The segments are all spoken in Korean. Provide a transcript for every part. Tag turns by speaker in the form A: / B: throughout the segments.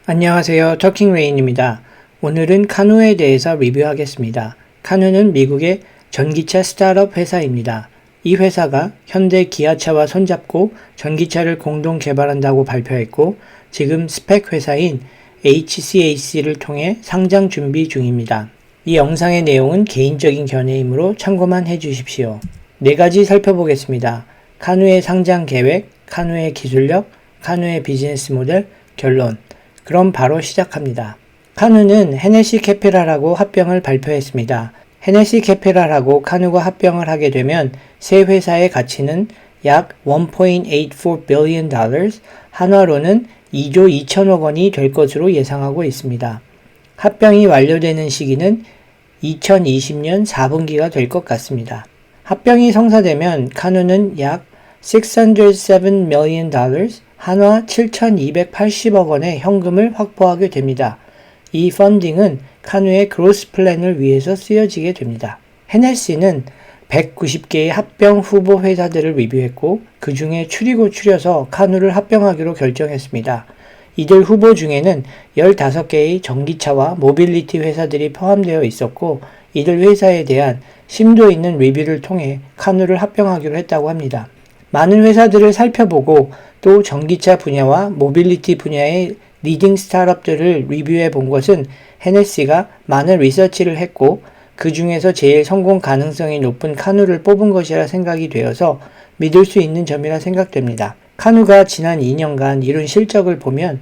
A: 안녕하세요. 터킹레인입니다. 오늘은 카누에 대해서 리뷰하겠습니다. 카누는 미국의 전기차 스타트업 회사입니다. 이 회사가 현대 기아차와 손잡고 전기차를 공동 개발한다고 발표했고 지금 스펙 회사인 HCAC를 통해 상장 준비 중입니다. 이 영상의 내용은 개인적인 견해이므로 참고만 해주십시오. 4가지 살펴보겠습니다. 카누의 상장 계획, 카누의 기술력, 카누의 비즈니스 모델, 결론. 그럼 바로 시작합니다. 카누는 헤네시 캐피탈하고 합병을 발표했습니다. 헤네시 캐피탈하고 카누가 합병을 하게 되면 세 회사의 가치는 약 1.84 billion dollars, 한화로는 2조 2천억 원이 될 것으로 예상하고 있습니다. 합병이 완료되는 시기는 2020년 4분기가 될 것 같습니다. 합병이 성사되면 카누는 약 607 million dollars, 한화 7,280억 원의 현금을 확보하게 됩니다. 이 펀딩은 카누의 그로스 플랜을 위해서 쓰여지게 됩니다. 헤네시는 190개의 합병 후보 회사들을 리뷰했고 그 중에 추리고 추려서 카누를 합병하기로 결정했습니다. 이들 후보 중에는 15개의 전기차와 모빌리티 회사들이 포함되어 있었고 이들 회사에 대한 심도 있는 리뷰를 통해 카누를 합병하기로 했다고 합니다. 많은 회사들을 살펴보고 또 전기차 분야와 모빌리티 분야의 리딩 스타트업들을 리뷰해 본 것은 헤네시가 많은 리서치를 했고 그 중에서 제일 성공 가능성이 높은 카누를 뽑은 것이라 생각이 되어서 믿을 수 있는 점이라 생각됩니다. 카누가 지난 2년간 이룬 실적을 보면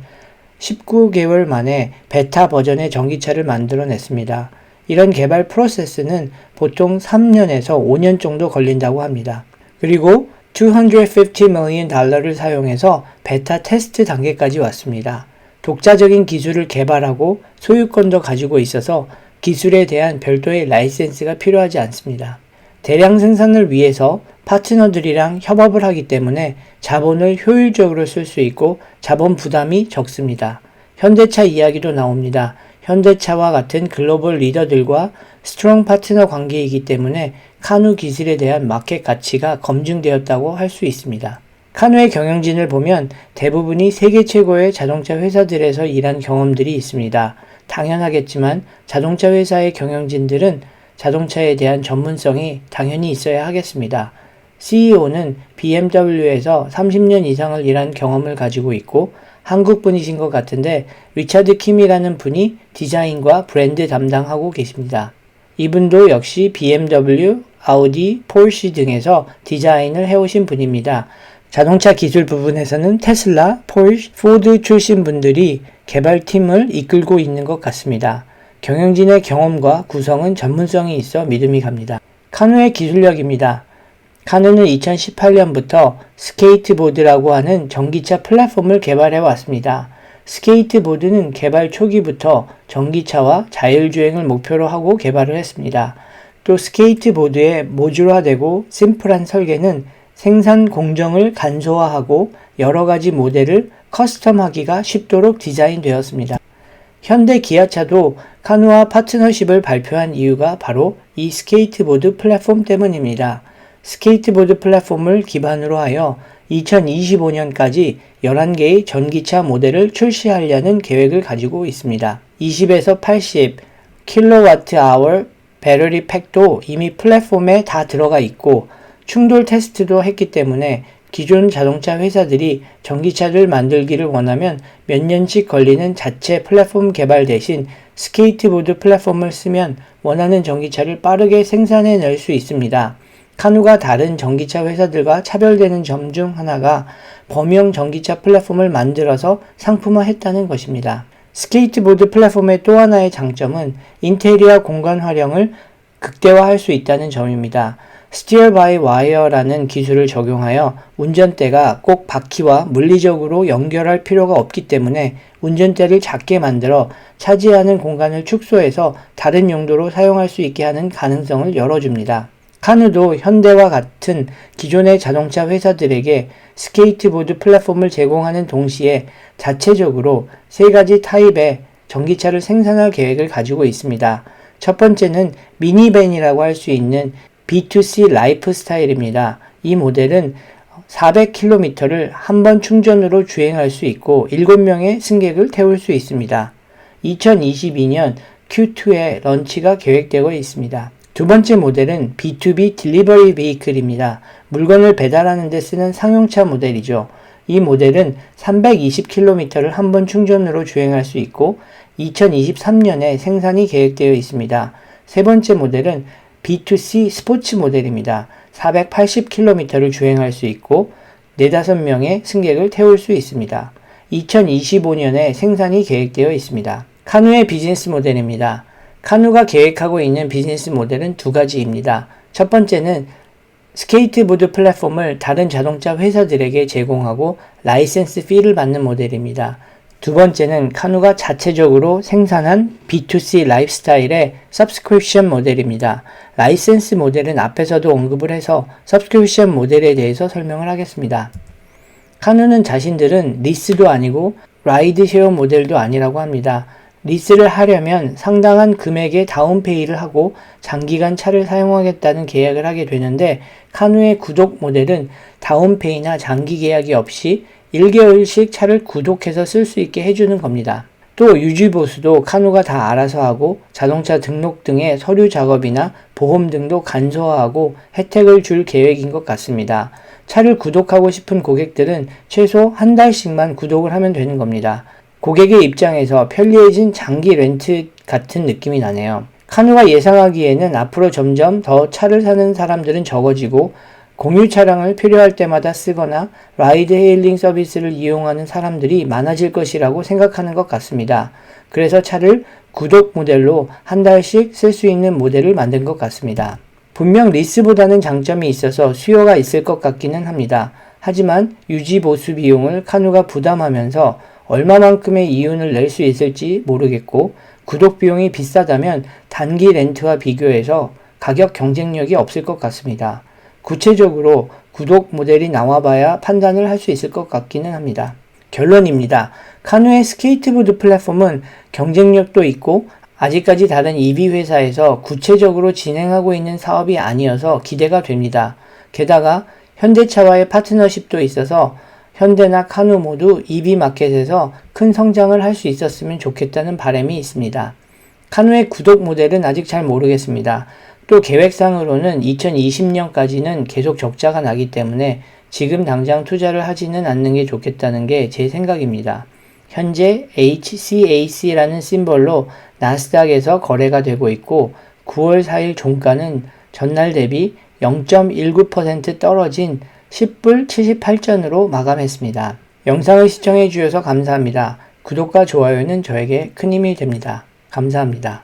A: 19개월 만에 베타 버전의 전기차를 만들어냈습니다. 이런 개발 프로세스는 보통 3년에서 5년 정도 걸린다고 합니다. 그리고 250 million 달러를 사용해서 베타 테스트 단계까지 왔습니다. 독자적인 기술을 개발하고 소유권도 가지고 있어서 기술에 대한 별도의 라이센스가 필요하지 않습니다. 대량 생산을 위해서 파트너들이랑 협업을 하기 때문에 자본을 효율적으로 쓸 수 있고 자본 부담이 적습니다. 현대차 이야기도 나옵니다. 현대차와 같은 글로벌 리더들과 스트롱 파트너 관계이기 때문에 카누 기술에 대한 마켓 가치가 검증되었다고 할 수 있습니다. 카누의 경영진을 보면 대부분이 세계 최고의 자동차 회사들에서 일한 경험들이 있습니다. 당연하겠지만 자동차 회사의 경영진들은 자동차에 대한 전문성이 당연히 있어야 하겠습니다. CEO는 BMW에서 30년 이상을 일한 경험을 가지고 있고 한국 분이신 것 같은데 리차드 킴이라는 분이 디자인과 브랜드 담당하고 계십니다. 이분도 역시 BMW, 아우디, 포르쉐 등에서 디자인을 해오신 분입니다. 자동차 기술 부분에서는 테슬라, 포르쉐, 포드 출신 분들이 개발팀을 이끌고 있는 것 같습니다. 경영진의 경험과 구성은 전문성이 있어 믿음이 갑니다. 카누의 기술력입니다. 카누는 2018년부터 스케이트보드라고 하는 전기차 플랫폼을 개발해 왔습니다. 스케이트보드는 개발 초기부터 전기차와 자율주행을 목표로 하고 개발을 했습니다. 또 스케이트보드의 모듈화되고 심플한 설계는 생산 공정을 간소화하고 여러 가지 모델을 커스텀하기가 쉽도록 디자인되었습니다. 현대 기아차도 카누와 파트너십을 발표한 이유가 바로 이 스케이트보드 플랫폼 때문입니다. 스케이트보드 플랫폼을 기반으로 하여 2025년까지 11개의 전기차 모델을 출시하려는 계획을 가지고 있습니다. 20에서 80 kWh 배터리 팩도 이미 플랫폼에 다 들어가 있고 충돌 테스트도 했기 때문에 기존 자동차 회사들이 전기차를 만들기를 원하면 몇 년씩 걸리는 자체 플랫폼 개발 대신 스케이트보드 플랫폼을 쓰면 원하는 전기차를 빠르게 생산해낼 수 있습니다. 카누가 다른 전기차 회사들과 차별되는 점 중 하나가 범용 전기차 플랫폼을 만들어서 상품화했다는 것입니다. 스케이트보드 플랫폼의 또 하나의 장점은 인테리어 공간 활용을 극대화할 수 있다는 점입니다. Steer by Wire라는 기술을 적용하여 운전대가 꼭 바퀴와 물리적으로 연결할 필요가 없기 때문에 운전대를 작게 만들어 차지하는 공간을 축소해서 다른 용도로 사용할 수 있게 하는 가능성을 열어줍니다. 카누도 현대와 같은 기존의 자동차 회사들에게 스케이트보드 플랫폼을 제공하는 동시에 자체적으로 3가지 타입의 전기차를 생산할 계획을 가지고 있습니다. 첫 번째는 미니밴이라고 할 수 있는 B2C 라이프 스타일입니다. 이 모델은 400km를 한 번 충전으로 주행할 수 있고 7명의 승객을 태울 수 있습니다. 2022년 Q2에 런치가 계획되고 있습니다. 두 번째 모델은 B2B 딜리버리 베이클입니다. 물건을 배달하는 데 쓰는 상용차 모델이죠. 이 모델은 320km를 한 번 충전으로 주행할 수 있고 2023년에 생산이 계획되어 있습니다. 세 번째 모델은 B2C 스포츠 모델입니다. 480km를 주행할 수 있고 4, 5명의 승객을 태울 수 있습니다. 2025년에 생산이 계획되어 있습니다. 카누의 비즈니스 모델입니다. 카누가 계획하고 있는 비즈니스 모델은 두 가지입니다. 첫 번째는 스케이트보드 플랫폼을 다른 자동차 회사들에게 제공하고 라이센스 피를 받는 모델입니다. 두 번째는 카누가 자체적으로 생산한 B2C 라이프스타일의 서브스크립션 모델입니다. 라이센스 모델은 앞에서도 언급을 해서 서브스크립션 모델에 대해서 설명을 하겠습니다. 카누는 자신들은 리스도 아니고 라이드 쉐어 모델도 아니라고 합니다. 리스를 하려면 상당한 금액의 다운페이를 하고 장기간 차를 사용하겠다는 계약을 하게 되는데 카누의 구독 모델은 다운페이나 장기 계약이 없이 1개월씩 차를 구독해서 쓸 수 있게 해주는 겁니다. 또 유지보수도 카누가 다 알아서 하고 자동차 등록 등의 서류 작업이나 보험 등도 간소화하고 혜택을 줄 계획인 것 같습니다. 차를 구독하고 싶은 고객들은 최소 한 달씩만 구독을 하면 되는 겁니다. 고객의 입장에서 편리해진 장기 렌트 같은 느낌이 나네요. 카누가 예상하기에는 앞으로 점점 더 차를 사는 사람들은 적어지고 공유 차량을 필요할 때마다 쓰거나 라이드 헤일링 서비스를 이용하는 사람들이 많아질 것이라고 생각하는 것 같습니다. 그래서 차를 구독 모델로 한 달씩 쓸 수 있는 모델을 만든 것 같습니다. 분명 리스보다는 장점이 있어서 수요가 있을 것 같기는 합니다. 하지만 유지 보수 비용을 카누가 부담하면서 얼마만큼의 이윤을 낼 수 있을지 모르겠고 구독 비용이 비싸다면 단기 렌트와 비교해서 가격 경쟁력이 없을 것 같습니다. 구체적으로 구독 모델이 나와봐야 판단을 할 수 있을 것 같기는 합니다. 결론입니다. 카누의 스케이트보드 플랫폼은 경쟁력도 있고 아직까지 다른 EV 회사에서 구체적으로 진행하고 있는 사업이 아니어서 기대가 됩니다. 게다가 현대차와의 파트너십도 있어서 현대나 카누 모두 EV 마켓에서 큰 성장을 할 수 있었으면 좋겠다는 바람이 있습니다. 카누의 구독 모델은 아직 잘 모르겠습니다. 또 계획상으로는 2020년까지는 계속 적자가 나기 때문에 지금 당장 투자를 하지는 않는 게 좋겠다는 게 제 생각입니다. 현재 HCAC라는 심볼로 나스닥에서 거래가 되고 있고 9월 4일 종가는 전날 대비 0.19% 떨어진 10불 78전으로 마감했습니다. 영상을 시청해 주셔서 감사합니다. 구독과 좋아요는 저에게 큰 힘이 됩니다. 감사합니다.